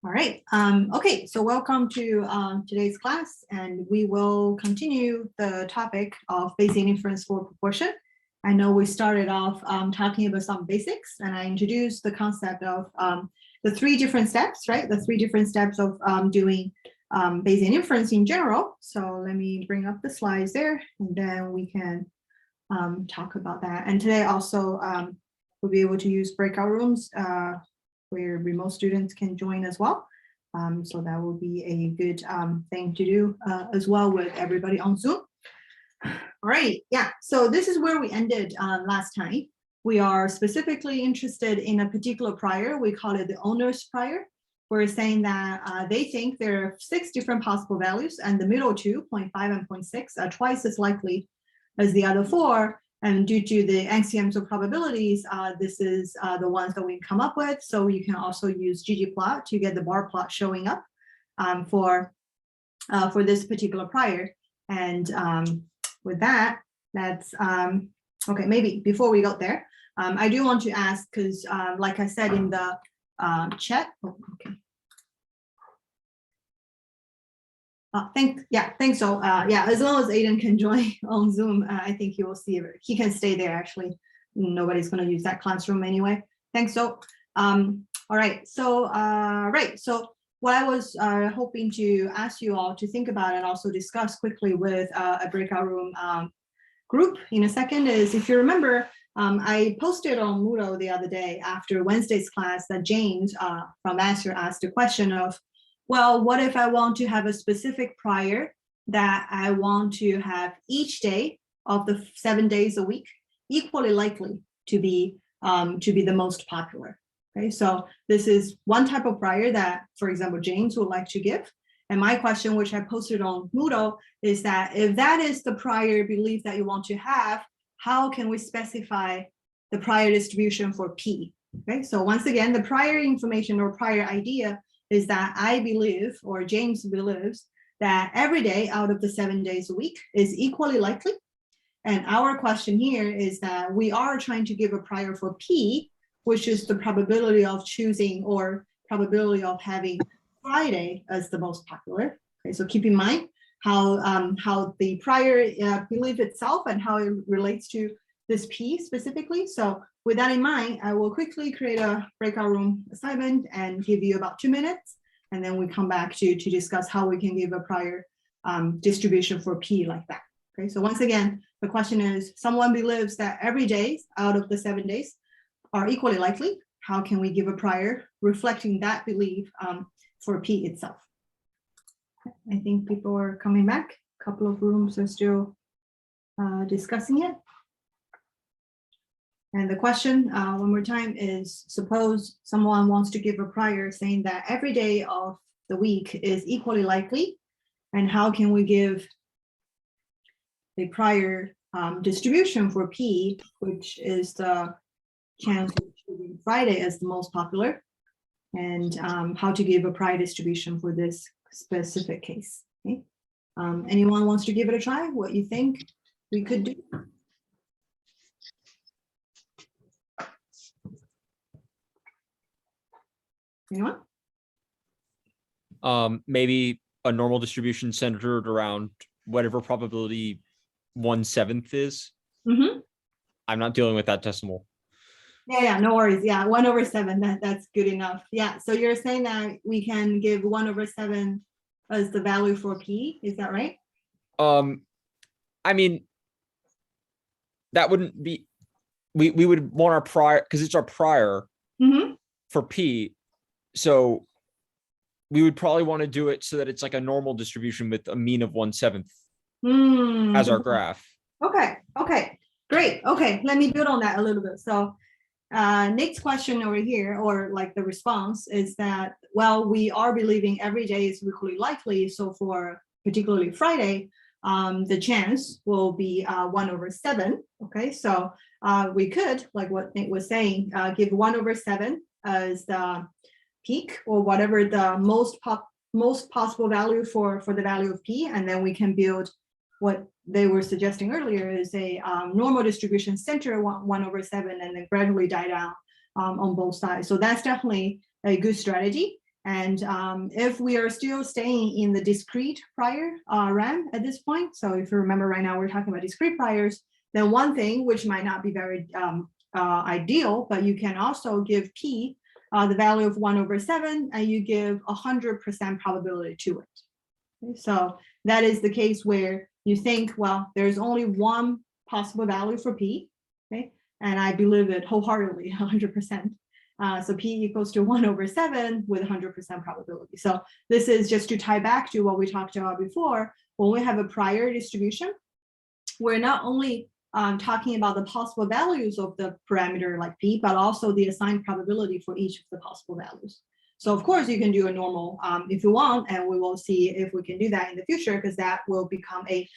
All right. Okay, so welcome to today's class, and we will continue the topic of Bayesian inference for proportion. I know we started off talking about some basics, and I introduced the concept of the three different steps, right? The three different steps of doing Bayesian inference in general. So let me bring up the slides there, and then we can talk about that. And today also we'll be able to use breakout rooms where remote students can join as well. So that will be a good thing to do as well with everybody on Zoom. All right, yeah, so this is where we ended last time. We are specifically interested in a particular prior. We call it the owner's prior. We're saying that they think there are 6 different possible values, and the middle two, 0.5 and 0.6, are twice as likely as the other 4. And due to the axioms of probabilities, this is the ones that we come up with. So you can also use ggplot to get the bar plot showing up for this particular prior. And with that, that's okay. Maybe before we go there, I do want to ask, because like I said in the chat. Oh, okay. Thanks. So yeah, as long as Aiden can join on Zoom, I think he will see it. He can stay there. Actually, nobody's going to use that classroom anyway. Thanks. So all right. So right. So what I was hoping to ask you all to think about and also discuss quickly with a breakout room group in a second is, if you remember, I posted on Moodle the other day after Wednesday's class that James from Master asked a question of, well, what if I want to have a specific prior that I want to have each day of the 7 days a week equally likely to be the most popular? Okay, so this is one type of prior that, for example, James would like to give. And my question, which I posted on Moodle, is that if that is the prior belief that you want to have, how can we specify the prior distribution for P? Okay, so once again, the prior information or prior idea is that I believe, or James believes, that every day out of the 7 days a week is equally likely. And our question here is that we are trying to give a prior for P, which is the probability of choosing or probability of having Friday as the most popular. Okay, so keep in mind how the prior belief itself and how it relates to this P specifically. So with that in mind, I will quickly create a breakout room assignment and give you about 2 minutes. And then we come back to discuss how we can give a prior distribution for P like that. Okay, so once again, the question is, someone believes that every day out of the 7 days are equally likely. How can we give a prior reflecting that belief for P itself? I think people are coming back. A couple of rooms are still discussing it. And the question, one more time, is suppose someone wants to give a prior saying that every day of the week is equally likely, and how can we give a prior distribution for P, which is the chance of choosing Friday as the most popular, and how to give a prior distribution for this specific case. Okay. Anyone wants to give it a try? What you think we could do? Anyone? Maybe a normal distribution centered around whatever probability 1/7 is. Mm-hmm. I'm not dealing with that decimal. Yeah, no worries. Yeah, 1/7. That's good enough. Yeah. So you're saying that we can give 1/7 as the value for P. Is that right? I mean, that wouldn't be. We would want our prior, because it's our prior for P. So we would probably want to do it so that it's like a normal distribution with a mean of 1/7 as our graph. Okay, great. Okay, let me build on that a little bit. So Nick's question over here, or like the response, is that, well, we are believing every day is equally likely. So for particularly Friday, the chance will be 1/7. Okay, so we could, like what Nick was saying, give 1/7 as the peak, or whatever the most possible value for the value of P, and then we can build what they were suggesting earlier is a normal distribution center 1/7, and then gradually die down on both sides. So that's definitely a good strategy. And if we are still staying in the discrete prior RAM at this point, so if you remember right now, we're talking about discrete priors, then one thing which might not be very ideal, but you can also give P the value of 1/7, and you give 100% probability to it. Okay, so that is the case where you think, well, there's only one possible value for P, okay? And I believe it wholeheartedly, 100%. So P equals to 1/7 with 100% probability. So this is just to tie back to what we talked about before. When we have a prior distribution, we're not only talking about the possible values of the parameter like P, but also the assigned probability for each of the possible values. So of course you can do a normal if you want, and we will see if we can do that in the future, because that will become a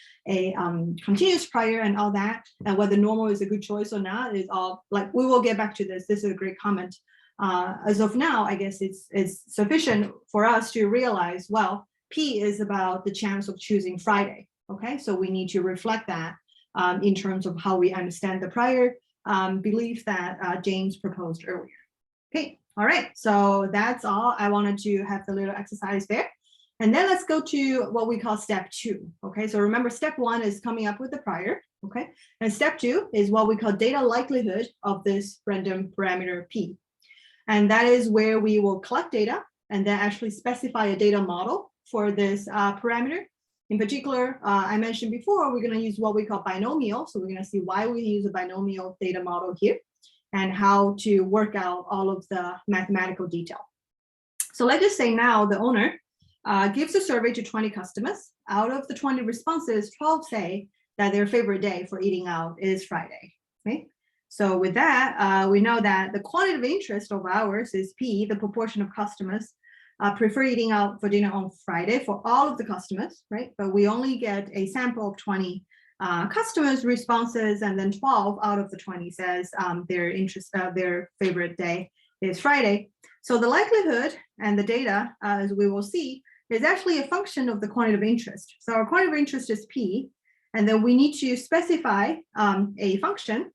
continuous prior and all that. And whether normal is a good choice or not is all, like, we will get back to this. This is a great comment. As of now, I guess it's sufficient for us to realize, well, P is about the chance of choosing Friday. Okay, so we need to reflect that in terms of how we understand the prior belief that James proposed earlier. Okay. All right, so that's all. I wanted to have the little exercise there. And then let's go to what we call step 2. Okay, so remember, step 1 is coming up with the prior. Okay, and step 2 is what we call data likelihood of this random parameter P. And that is where we will collect data and then actually specify a data model for this parameter. In particular, I mentioned before, we're going to use what we call binomial. So we're going to see why we use a binomial data model here, and how to work out all of the mathematical detail. So let's just say now the owner gives a survey to 20 customers. Out of the 20 responses, 12 say that their favorite day for eating out is Friday. Okay? So with that, we know that the quantitative interest of ours is P, the proportion of customers prefer eating out for dinner on Friday for all of the customers, right? But we only get a sample of 20 customers' responses, and then 12 out of the 20 says their favorite day is Friday. So the likelihood and the data, as we will see, is actually a function of the quantitative interest. So our quantitative interest is P, and then we need to specify a function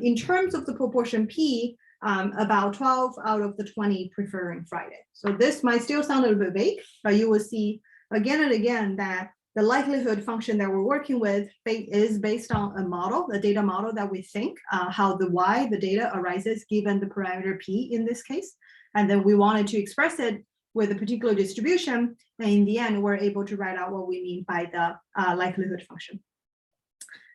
in terms of the proportion P, about 12 out of the 20 preferring Friday. So this might still sound a little bit vague, but you will see again and again that the likelihood function that we're working with is based on a model, the data model that we think how the data arises given the parameter P in this case. And then we wanted to express it with a particular distribution. And in the end, we're able to write out what we mean by the likelihood function.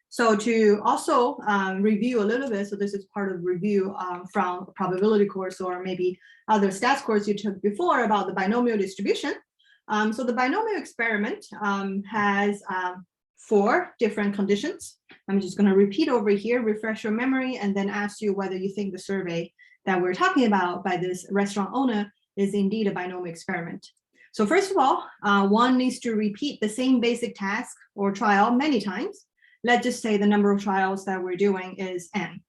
So to also review a little bit, so this is part of review from a probability course or maybe other stats course you took before about the binomial distribution. So the binomial experiment has 4 different conditions. I'm just going to repeat over here, refresh your memory, and then ask you whether you think the survey that we're talking about by this restaurant owner is indeed a binomial experiment. So first of all, one needs to repeat the same basic task or trial many times. Let's just say the number of trials that we're doing is n.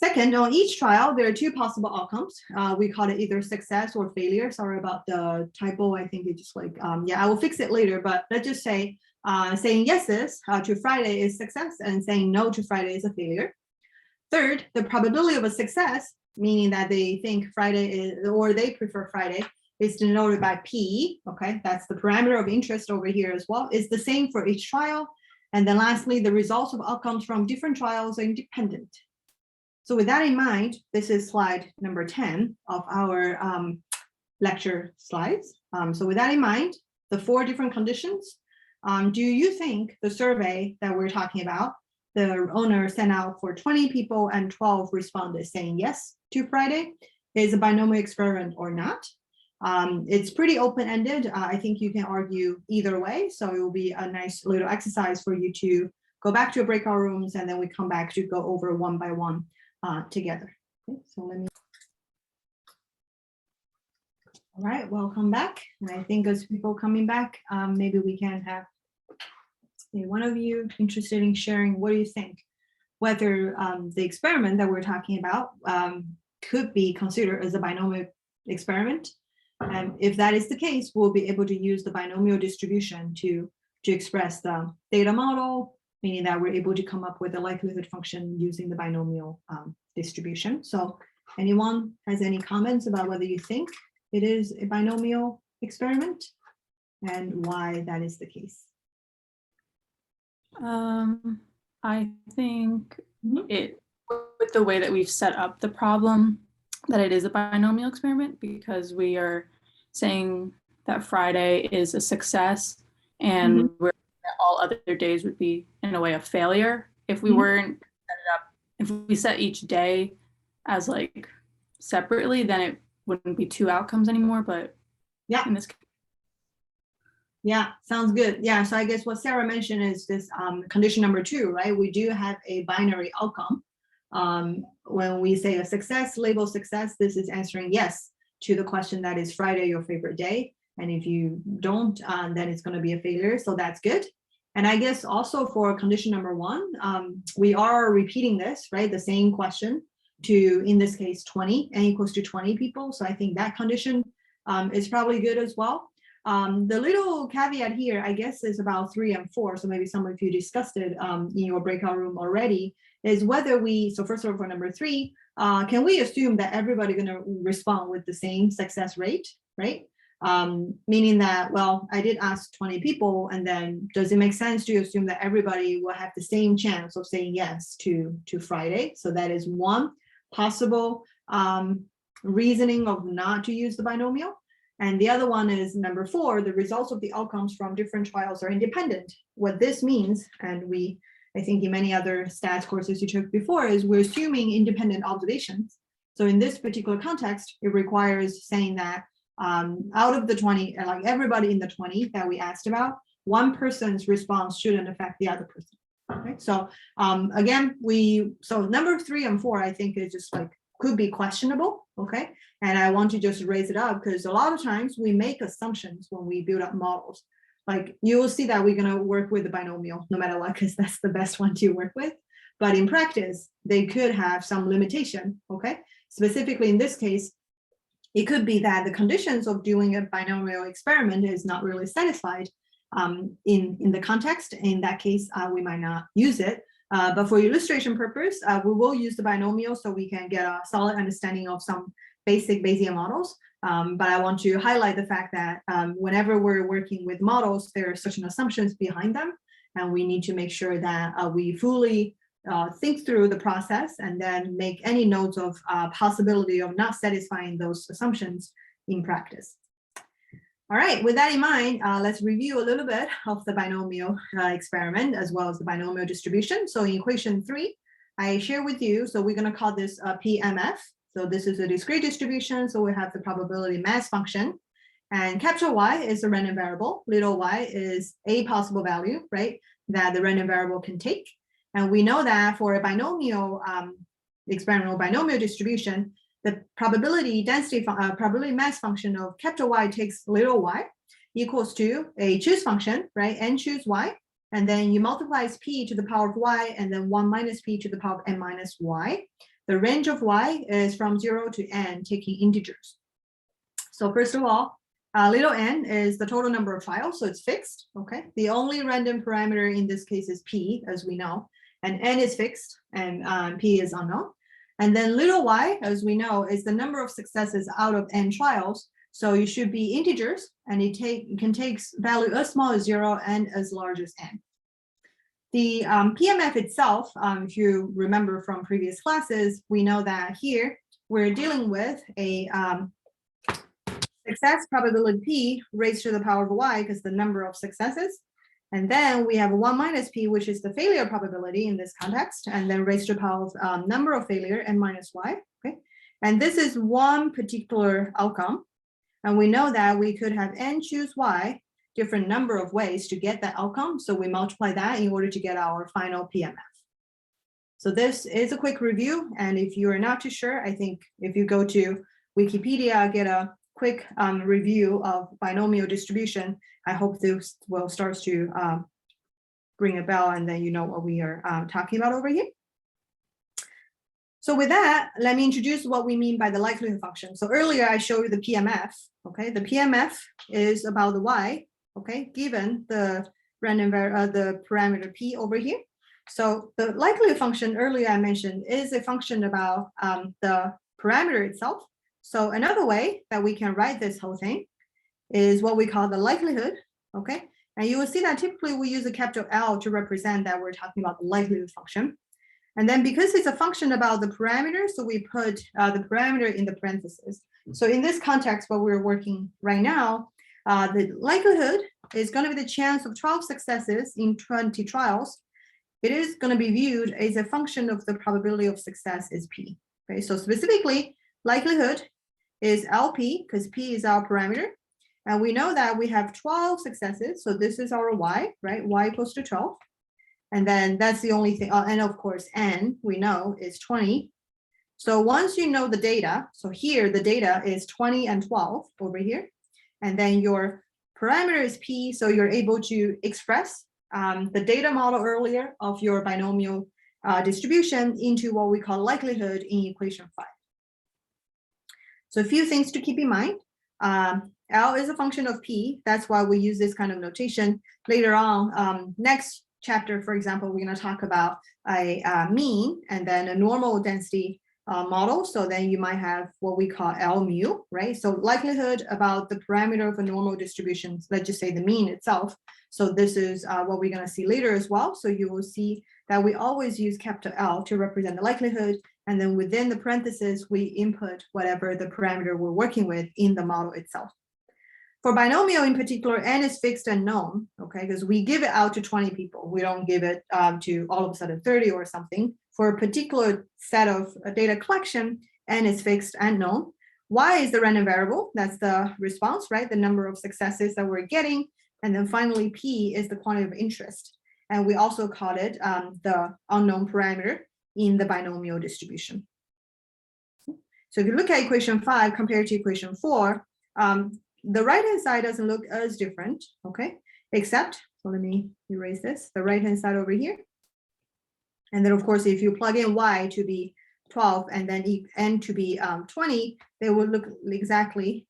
Second, on each trial, there are 2 possible outcomes. We call it either success or failure. Sorry about the typo. I think it's just like, yeah, I will fix it later. But let's just say saying yeses to Friday is success and saying no to Friday is a failure. Third, the probability of a success, meaning that they think Friday is, or they prefer Friday, is denoted by P. Okay, that's the parameter of interest over here as well, is the same for each trial. And then lastly, the results of outcomes from different trials are independent. So with that in mind, this is slide number 10 of our lecture slides. So with that in mind, the 4 different conditions, do you think the survey that we're talking about, the owner sent out for 20 people and 12 responded saying yes to Friday, is a binomial experiment or not? It's pretty open-ended. I think you can argue either way. So it will be a nice little exercise for you to go back to your breakout rooms, and then we come back to go over one by one together. Okay, so let me. All right, welcome back. And I think as people coming back, maybe we can have one of you interested in sharing, what do you think? Whether the experiment that we're talking about could be considered as a binomial experiment. And if that is the case, we'll be able to use the binomial distribution to express the data model, meaning that we're able to come up with a likelihood function using the binomial distribution. So anyone has any comments about whether you think it is a binomial experiment and why that is the case? I think Mhm. with the way that we've set up the problem, that it is a binomial experiment because we are saying that Friday is a success and all other days would be in a way a failure. If we weren't set it up, if we set each day as like separately, then it wouldn't be two outcomes anymore. But Yeah. in this case, Yeah, sounds good. Yeah, so I guess what Sarah mentioned is this condition number 2, right? We do have a binary outcome. When we say a success, label success, this is answering yes to the question that is Friday your favorite day. And if you don't, then it's going to be a failure. So that's good. And I guess also for condition number 1, we are repeating this, right? The same question to, in this case, 20, n equals to 20 people. So I think that condition is probably good as well. The little caveat here, I guess, is about 3 and 4. So maybe some of you discussed it in your breakout room already, is whether we, so first of all, for number 3, can we assume that everybody going to respond with the same success rate, right? Meaning that, well, I did ask 20 people, and then does it make sense to assume that everybody will have the same chance of saying yes to Friday? So that is one possible reasoning of not to use the binomial. And the other one is number 4, the results of the outcomes from different trials are independent. What this means, and I think in many other stats courses you took before, is we're assuming independent observations. So in this particular context, it requires saying that out of the 20, like everybody in the 20 that we asked about, one person's response shouldn't affect the other person. Okay, so again, so number 3 and 4, I think is just like could be questionable. Okay, and I want to just raise it up because a lot of times we make assumptions when we build up models. Like you will see that we're going to work with the binomial no matter what, because that's the best one to work with. But in practice, they could have some limitation. Okay, specifically in this case, it could be that the conditions of doing a binomial experiment is not really satisfied in the context. In that case, we might not use it. But for illustration purpose, we will use the binomial so we can get a solid understanding of some basic Bayesian models. But I want to highlight the fact that whenever we're working with models, there are certain assumptions behind them. And we need to make sure that we fully think through the process and then make any notes of possibility of not satisfying those assumptions in practice. All right, with that in mind, let's review a little bit of the binomial experiment as well as the binomial distribution. So in equation 3, I share with you, so we're going to call this PMF. So this is a discrete distribution. So we have the probability mass function. And capital Y is a random variable. Little y is a possible value, right, that the random variable can take. And we know that for a binomial experimental binomial distribution, the probability density, probability mass function of capital Y takes little y equals to a choose function, right? N choose y, and then you multiply p to the power of y, and then 1 minus p to the power of n minus y. The range of y is from 0 to n, taking integers. So first of all, little n is the total number of trials, so it's fixed. Okay, the only random parameter in this case is p, as we know, and n is fixed, and p is unknown. And then little y, as we know, is the number of successes out of n trials. So you should be integers, and you can take value as small as 0 and as large as n. The PMF itself, if you remember from previous classes, we know that here we're dealing with a success probability p raised to the power of y, because the number of successes. And then we have 1 minus p, which is the failure probability in this context, and then raised to the power of number of failure, n minus y. Okay, and this is one particular outcome. And we know that we could have n choose y, different number of ways to get that outcome. So we multiply that in order to get our final PMF. So this is a quick review. And if you are not too sure, I think if you go to Wikipedia, get a quick review of binomial distribution, I hope this will start to ring a bell, and then you know what we are talking about over here. So with that, let me introduce what we mean by the likelihood function. So earlier I showed you the PMF. Okay, the PMF is about the y. Okay, given the random the parameter p over here. So the likelihood function earlier I mentioned is a function about the parameter itself. So another way that we can write this whole thing is what we call the likelihood, okay? And you will see that typically we use a capital L to represent that we're talking about the likelihood function. And then because it's a function about the parameter, so we put the parameter in the parentheses. So in this context, what we're working right now, the likelihood is going to be the chance of 12 successes in 20 trials. It is going to be viewed as a function of the probability of success is P. Okay, so specifically, likelihood is LP because P is our parameter. And we know that we have 12 successes. So this is our Y, right? Y equals to 12. And then that's the only thing. And of course, N we know is 20. So once you know the data, so here the data is 20 and 12 over here. And then your parameter is P. So you're able to express the data model earlier of your binomial distribution into what we call likelihood in equation 5. So a few things to keep in mind. L is a function of P. That's why we use this kind of notation. Later on, next chapter, for example, we're going to talk about a mean and then a normal density model. So then you might have what we call L mu, right? So likelihood about the parameter of a normal distribution, let's just say the mean itself. So this is what we're going to see later as well. So you will see that we always use capital L to represent the likelihood. And then within the parentheses, we input whatever the parameter we're working with in the model itself. For binomial in particular, N is fixed and known, okay, because we give it out to 20 people. We don't give it to all of a sudden 30 or something. For a particular set of data collection, N is fixed and known. Y is the random variable. That's the response, right? The number of successes that we're getting. And then finally, P is the quantity of interest. And we also call it the unknown parameter in the binomial distribution. So if you look at equation 5 compared to equation 4, the right-hand side doesn't look as different, okay? Except, so let me erase this, the right-hand side over here. And then of course, if you plug in Y to be 12 and then N to be 20, they will look exactly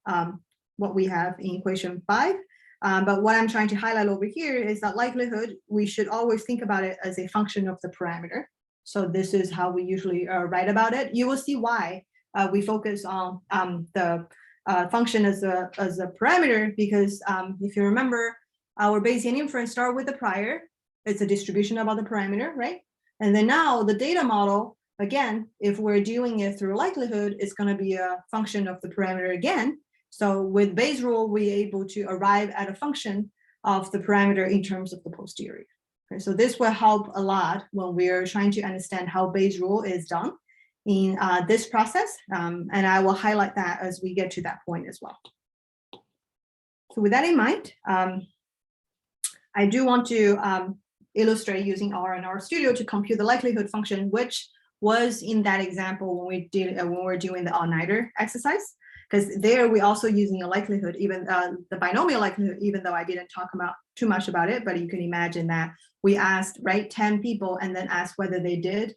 what we have in equation 5. But what I'm trying to highlight over here is that likelihood, we should always think about it as a function of the parameter. So this is how we usually write about it. You will see why we focus on the function as a parameter, because if you remember, our Bayesian inference start with the prior. It's a distribution about the parameter, right? And then now the data model, again, if we're doing it through likelihood, it's going to be a function of the parameter again. So with Bayes' rule, we're able to arrive at a function of the parameter in terms of the posterior. Okay, so this will help a lot when we're trying to understand how Bayes' rule is done in this process. And I will highlight that as we get to that point as well. So with that in mind, I do want to illustrate using R and R Studio to compute the likelihood function, which was in that example when we did when we're doing the all-nighter exercise. Because there we're also using a likelihood, even the binomial likelihood, even though I didn't talk about too much about it, but you can imagine that we asked, right, 10 people and then asked whether they did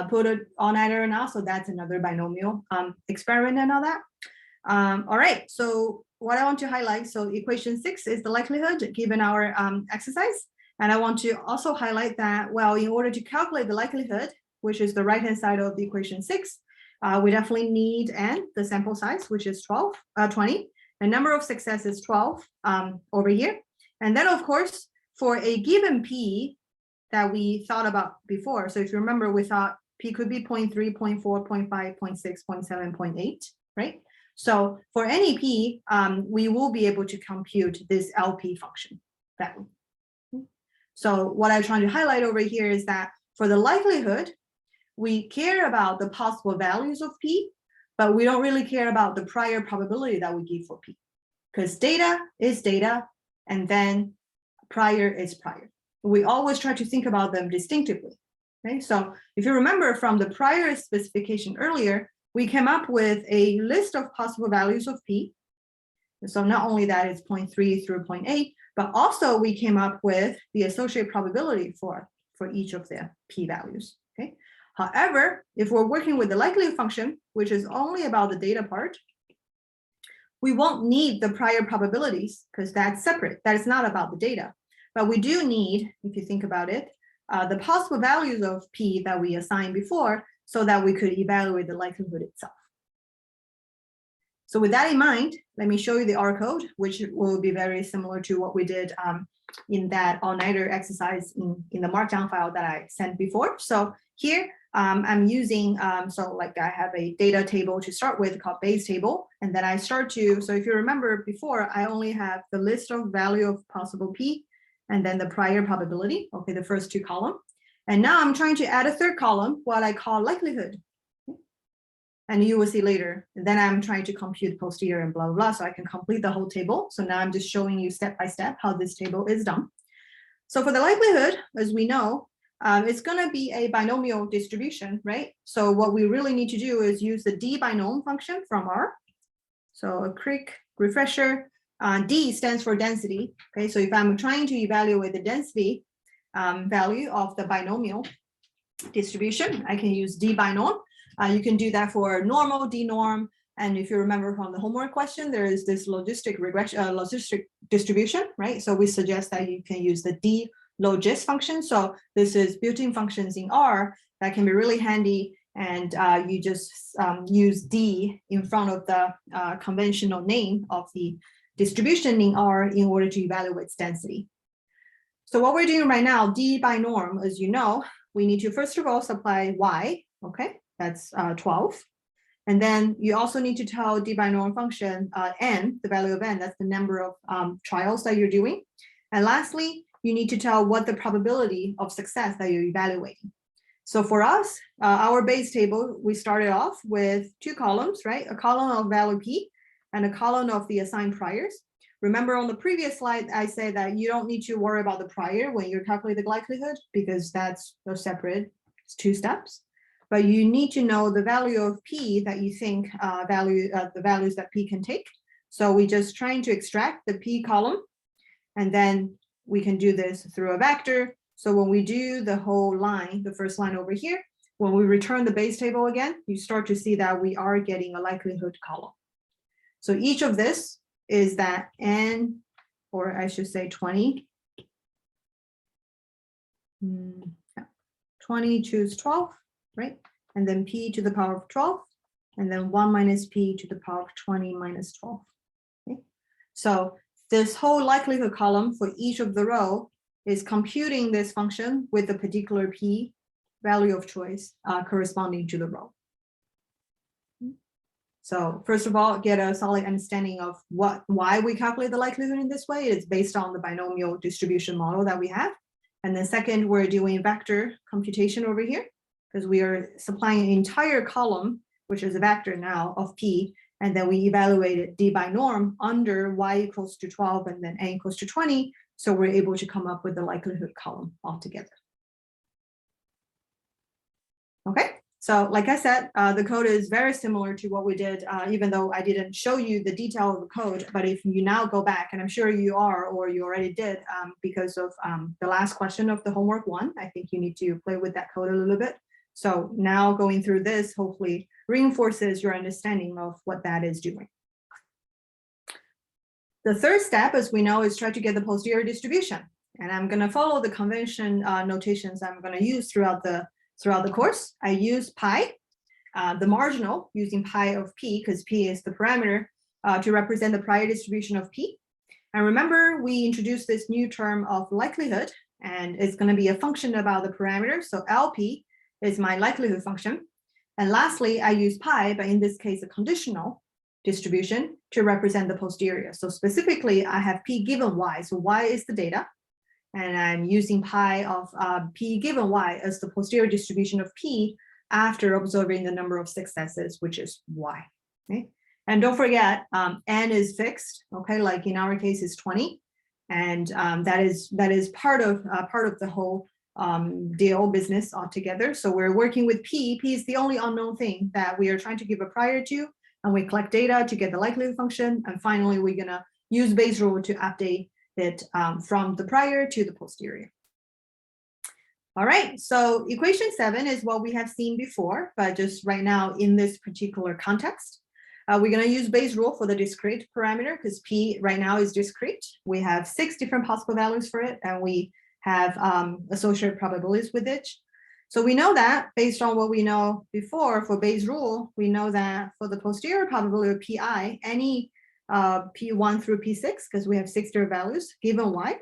put it all-nighter or not. So that's another binomial experiment and all that. All right, so what I want to highlight, so equation 6 is the likelihood given our exercise. And I want to also highlight that, well, in order to calculate the likelihood, which is the right-hand side of the equation 6, we definitely need N, the sample size, which is 20. The number of successes 12 over here. And then, of course, for a given P that we thought about before. So if you remember, we thought P could be 0.3, 0.4, 0.5, 0.6, 0.7, 0.8, right? So for any P, we will be able to compute this LP function. So what I'm trying to highlight over here is that for the likelihood, we care about the possible values of P, but we don't really care about the prior probability that we give for P, because data is data, and then prior is prior. We always try to think about them distinctively. Okay, so if you remember from the prior specification earlier, we came up with a list of possible values of P. So not only that it's 0.3 through 0.8, but also we came up with the associated probability for each of the P values. Okay. However, if we're working with the likelihood function, which is only about the data part, we won't need the prior probabilities because that's separate. That is not about the data. But we do need, if you think about it, the possible values of P that we assigned before so that we could evaluate the likelihood itself. So with that in mind, let me show you the R code, which will be very similar to what we did in that all-nighter exercise in the markdown file that I sent before. So here I'm using, so like I have a data table to start with called base table. And then I start to, so if you remember before, I only have the list of value of possible P and then the prior probability, okay, the first two columns. And now I'm trying to add a third column, what I call likelihood. And you will see later. And then I'm trying to compute posterior and blah, blah, blah, so I can complete the whole table. So now I'm just showing you step by step how this table is done. So for the likelihood, as we know, it's going to be a binomial distribution, right? So what we really need to do is use the d binom function from R. So a quick refresher, D stands for density. Okay, so if I'm trying to evaluate the density value of the binomial distribution, I can use d binom. You can do that for normal, d norm. And if you remember from the homework question, there is this logistic regression, logistic distribution, right? So we suggest that you can use the d logis function. So this is built-in functions in R that can be really handy. And you just use d in front of the conventional name of the distribution in R in order to evaluate its density. So what we're doing right now, d by norm, as you know, we need to first of all supply y, okay? That's 12. And then you also need to tell d by norm function n, the value of n, that's the number of trials that you're doing. And lastly, you need to tell what the probability of success that you're evaluating. So for us, our base table, we started off with two columns, right? A column of value p and a column of the assigned priors. Remember on the previous slide, I said that you don't need to worry about the prior when you're calculating the likelihood because that's separate, it's two steps. But you need to know the value of P that you think the values that P can take. So we're just trying to extract the P column, and then we can do this through a vector. So when we do the whole line, the first line over here, when we return the base table again, you start to see that we are getting a likelihood column. So each of this is that n, or I should say 20. 20 choose 12. Right? And then p to the power of 12, and then 1 minus p to the power of 20 minus 12. Okay? So this whole likelihood column for each of the row is computing this function with the particular p value of choice corresponding to the row. So first of all, get a solid understanding of why we calculate the likelihood in this way. It's based on the binomial distribution model that we have. And then second, we're doing vector computation over here, because we are supplying an entire column, which is a vector now of P, and then we evaluated D by norm under Y equals to 12 and then N equals to 20. So we're able to come up with the likelihood column altogether. Okay, so like I said, the code is very similar to what we did, even though I didn't show you the detail of the code. But if you now go back, and I'm sure you are, or you already did, because of the last question of the homework one, I think you need to play with that code a little bit. So now going through this hopefully reinforces your understanding of what that is doing. The third step, as we know, is try to get the posterior distribution. And I'm going to follow the convention notations I'm going to use throughout the course. I use pi, the marginal, using pi of p, because p is the parameter to represent the prior distribution of p. And remember, we introduced this new term of likelihood, and it's going to be a function about the parameter. So LP is my likelihood function. And lastly, I use pi, but in this case, a conditional distribution to represent the posterior. So specifically, I have p given y. So y is the data. And I'm using pi of p given y as the posterior distribution of p after observing the number of successes, which is y. Okay? And don't forget, n is fixed. Okay, like in our case, is 20, and that is part of the whole deal business altogether. So we're working with p. P is the only unknown thing that we are trying to give a prior to, and we collect data to get the likelihood function. And finally, we're gonna use Bayes rule to update it from the prior to the posterior. All right, so equation 7 is what we have seen before, but just right now in this particular context. We're going to use Bayes rule for the discrete parameter because p right now is discrete. We have 6 different possible values for it, and we have associated probabilities with it. So we know that based on what we know before for Bayes' rule, we know that for the posterior probability of PI, any P1 through P6, because we have 6 different values given Y,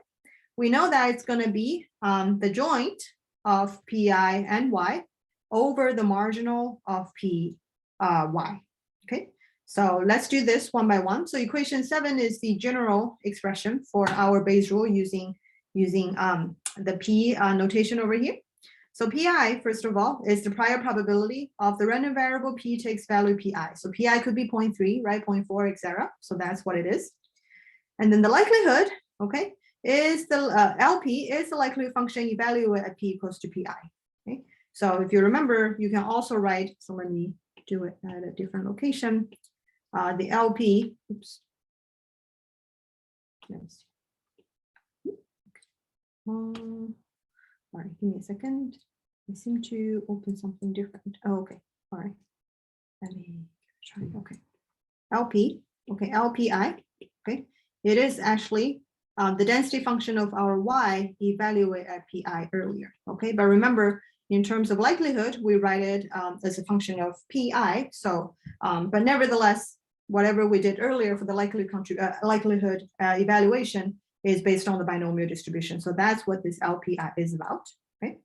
we know that it's going to be the joint of PI and Y over the marginal of P Y. Okay, so let's do this one by one. So equation 7 is the general expression for our Bayes rule using the P notation over here. So PI, first of all, is the prior probability of the random variable P takes value PI. So PI could be 0.3, right, 0.4, etc. So that's what it is. And then the likelihood, okay, is the LP is the likelihood function evaluated at P equals to PI. Okay, so if you remember, you can also write, so let me do it at a different location. The LP, oops. All right, give me a second. I seem to open something different. Oh, okay. All right. Let me try. Okay. LP. Okay. LPI. Okay. It is actually the density function of our Y evaluated at PI earlier. Okay. But remember, in terms of likelihood, we write it as a function of PI. So, but nevertheless, whatever we did earlier for the likelihood evaluation is based on the binomial distribution. So that's what this LPI is about. Okay.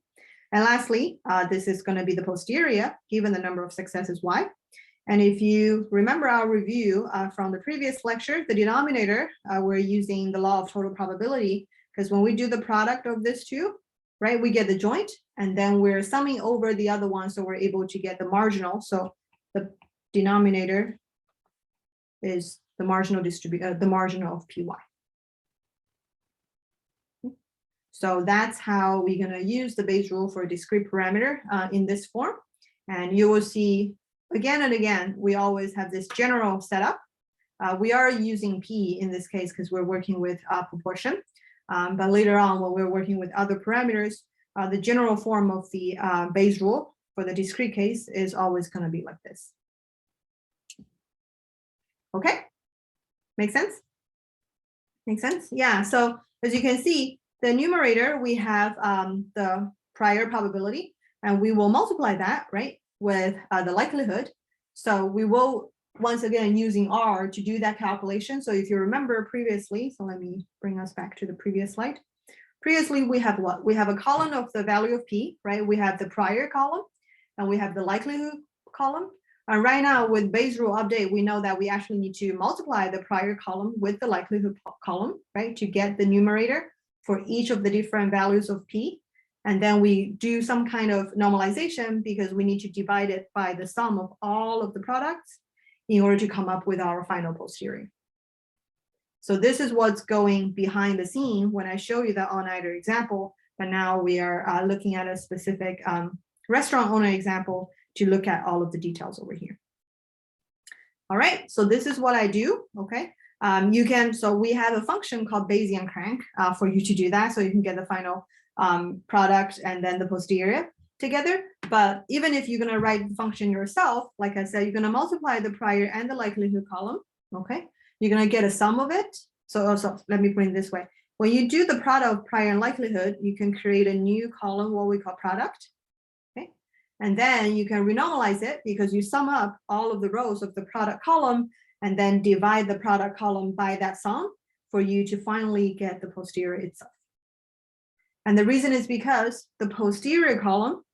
And lastly, this is going to be the posterior given the number of successes Y. And if you remember our review from the previous lecture, the denominator, we're using the law of total probability, because when we do the product of this two, right, we get the joint, and then we're summing over the other one, so we're able to get the marginal. So the denominator is the marginal the marginal of PY. So that's how we're going to use the Bayes rule for a discrete parameter in this form. And you will see again and again, we always have this general setup. We are using P in this case because we're working with proportion. But later on, when we're working with other parameters, the general form of the Bayes rule for the discrete case is always going to be like this. Okay, make sense? Make sense? Yeah, so as you can see, the numerator, we have the prior probability, and we will multiply that, right, with the likelihood. So we will, once again, using R to do that calculation. So if you remember previously, so let me bring us back to the previous slide. Previously, we have what? We have a column of the value of P, right? We have the prior column, and we have the likelihood column. And right now, with Bayes rule update, we know that we actually need to multiply the prior column with the likelihood column, right, to get the numerator for each of the different values of P. And then we do some kind of normalization because we need to divide it by the sum of all of the products in order to come up with our final posterior. So this is what's going behind the scene when I show you the all-nighter example, but now we are looking at a specific restaurant owner example to look at all of the details over here. All right, so this is what I do, okay? You can, so we have a function called Bayesian crank for you to do that, so you can get the final product and then the posterior together. But even if you're gonna write the function yourself, like I said, you're gonna multiply the prior and the likelihood column, okay? You're gonna get a sum of it. So also, let me put it this way. When you do the product of prior and likelihood, you can create a new column, what we call product, okay? And then you can renormalize it because you sum up all of the rows of the product column and then divide the product column by that sum for you to finally get the posterior itself. And the reason is because the posterior column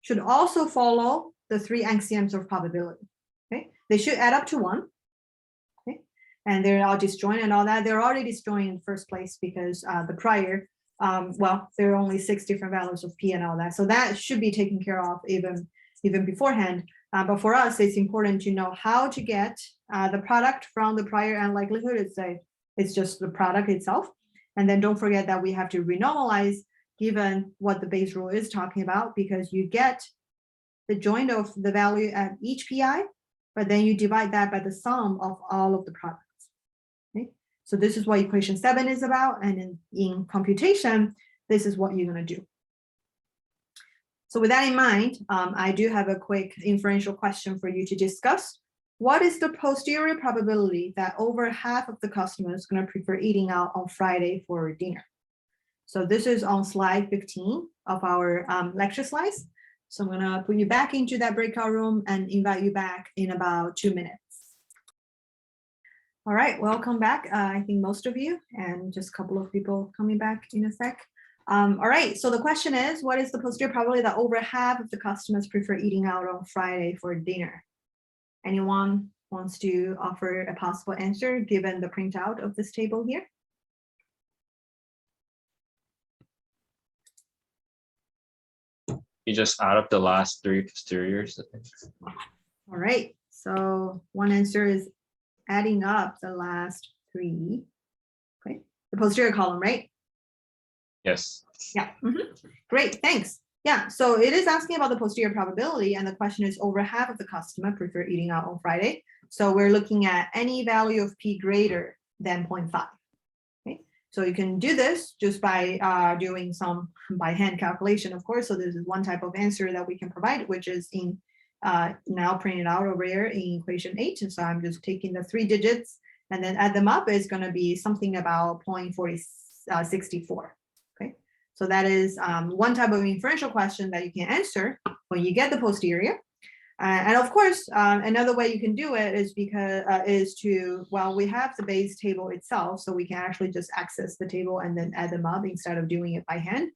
should also follow the 3 axioms of probability, okay? They should add up to 1, okay? And they're all disjoint and all that. They're already disjoint in the first place because the prior, well, there are only 6 different values of P and all that. So that should be taken care of even beforehand. But for us, it's important to know how to get the product from the prior and likelihood. It's just the product itself. And then don't forget that we have to renormalize given what the Bayes rule is talking about, because you get the joint of the value at each PI, but then you divide that by the sum of all of the products. Okay? So this is what equation 7 is about. And in computation, this is what you're going to do. So with that in mind, I do have a quick inferential question for you to discuss. What is the posterior probability that over half of the customers are going to prefer eating out on Friday for dinner? So this is on slide 15 of our lecture slides. So I'm gonna put you back into that breakout room and invite you back in about 2 minutes. All right, welcome back. I think most of you, and just a couple of people coming back in a sec. All right, so the question is, what is the posterior probability that over half of the customers prefer eating out on Friday for dinner? Anyone wants to offer a possible answer given the printout of this table here? You just add up the last 3 posteriors. All right, so one answer is adding up the last 3. Okay, the posterior column, right? Yes. Yeah, great, thanks. Yeah, so it is asking about the posterior probability, and the question is over half of the customer prefer eating out on Friday. So we're looking at any value of p greater than 0.5. Okay, so you can do this just by doing some by hand calculation, of course. So this is one type of answer that we can provide, which is in now printed out over here in equation 8. And so I'm just taking the 3 digits and then add them up. Is going to be something about 0.4064. Okay, so that is one type of inferential question that you can answer when you get the posterior. And of course, another way you can do it is well, we have the base table itself, so we can actually just access the table and then add them up instead of doing it by hand.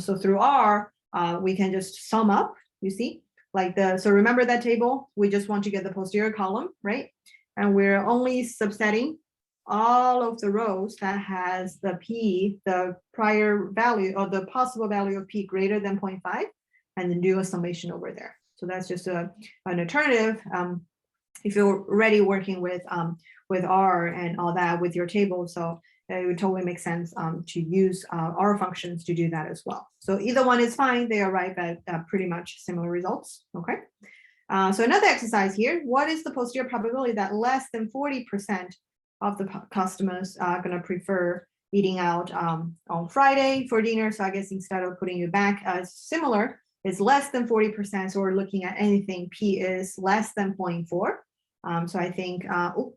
So through R, we can just sum up, you see, so remember that table, we just want to get the posterior column, right? And we're only subsetting all of the rows that has the prior value or the possible value of p greater than 0.5, and then do a summation over there. So that's just an alternative. If you're already working with R and all that with your table, so it would totally make sense to use R functions to do that as well. So either one is fine. They arrive at pretty much similar results. Okay. So another exercise here. What is the posterior probability that less than 40% of the customers are going to prefer eating out on Friday for dinner? So I guess instead of putting you back similar, it's less than 40%. So we're looking at anything p is less than 0.4. So I think,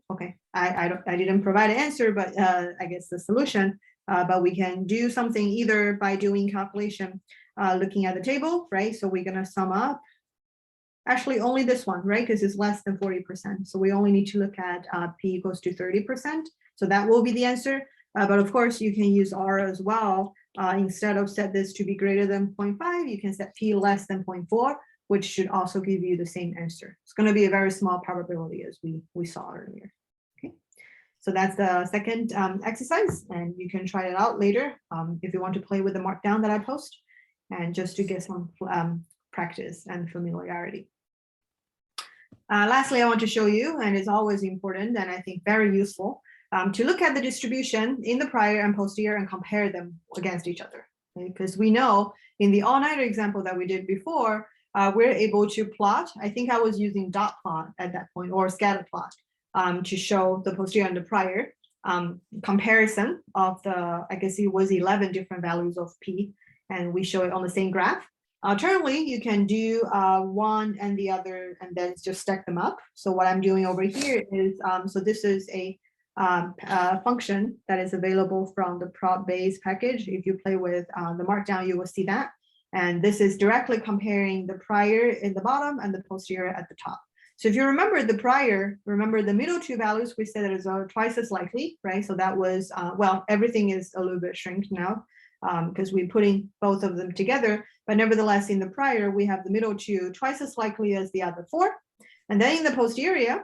okay, I didn't provide an answer, but I guess the solution, but we can do something either by doing calculation, looking at the table, right? So we're going to sum up actually only this one, right? Because it's less than 40%. So we only need to look at p equals to 30%. So that will be the answer. But of course, you can use R as well. Instead of set this to be greater than 0.5, you can set p less than 0.4, which should also give you the same answer. It's going to be a very small probability as we saw earlier. Okay, so that's the second exercise, and you can try it out later if you want to play with the markdown that I post, and just to get some practice and familiarity. Lastly, I want to show you, and it's always important and I think very useful, to look at the distribution in the prior and posterior and compare them against each other. Because we know in the all-nighter example that we did before, we're able to plot, I think I was using dot plot at that point, or scatter plot, to show the posterior and the prior comparison of the, I guess it was 11 different values of p, and we show it on the same graph. Alternatively, you can do one and the other and then just stack them up. So what I'm doing over here is, so this is a function that is available from the prop base package. If you play with the markdown, you will see that. And this is directly comparing the prior in the bottom and the posterior at the top. So if you remember the prior, remember the middle 2 values, we said that is twice as likely, right? So that was, well, everything is a little bit shrunk now because we're putting both of them together. But nevertheless, in the prior, we have the middle 2 twice as likely as the other 4. And then in the posterior,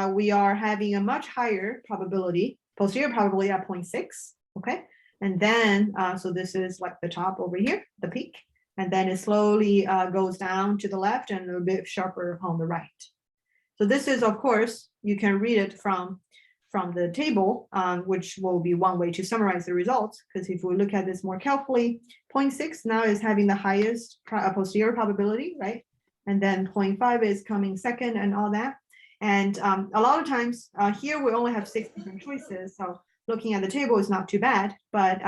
we are having a much higher probability, posterior probability at 0.6, okay? And then, so this is like the top over here, the peak, and then it slowly goes down to the left and a bit sharper on the right. So this is, of course, you can read it from the table, which will be one way to summarize the results, because if we look at this more carefully, 0.6 now is having the highest posterior probability, right? And then 0.5 is coming second and all that. And a lot of times here we only have 6 different choices. So looking at the table is not too bad. But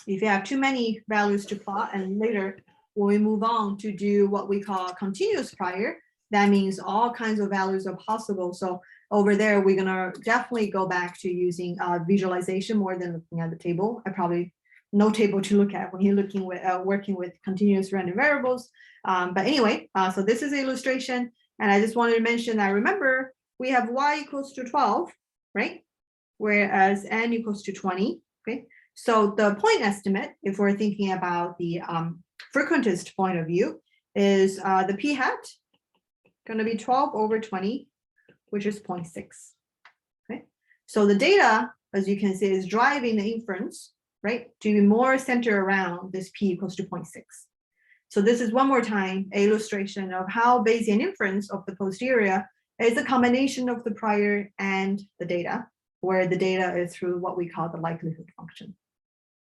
if you have too many values to plot, and later when we move on to do what we call continuous prior, that means all kinds of values are possible. So over there, we're going to definitely go back to using visualization more than looking at the table. I probably no table to look at when you're looking with working with continuous random variables. But anyway, so this is an illustration, and I just wanted to mention that remember we have y equals to 12, right? Whereas n equals to 20. Okay, so the point estimate, if we're thinking about the frequentist point of view, is the p hat going to be 12 over 20, which is 0.6. Okay, so the data, as you can see, is driving the inference, right, to be more centered around this p equals to 0.6. So this is one more time an illustration of how Bayesian inference of the posterior is a combination of the prior and the data, where the data is through what we call the likelihood function.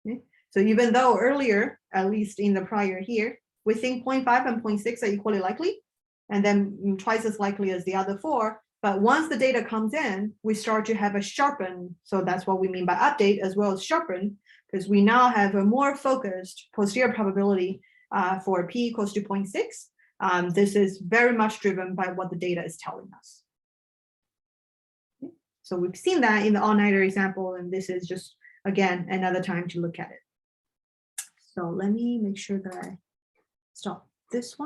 Okay? So even though earlier, at least in the prior here, we think 0.5 and 0.6 are equally likely, and then twice as likely as the other four, but once the data comes in, we start to have a sharpen. So that's what we mean by update as well as sharpen, because we now have a more focused posterior probability for p equals to 0.6. This is very much driven by what the data is telling us. Okay. So we've seen that in the all-nighter example, and this is just, again, another time to look at it. So let me make sure that I stop this one.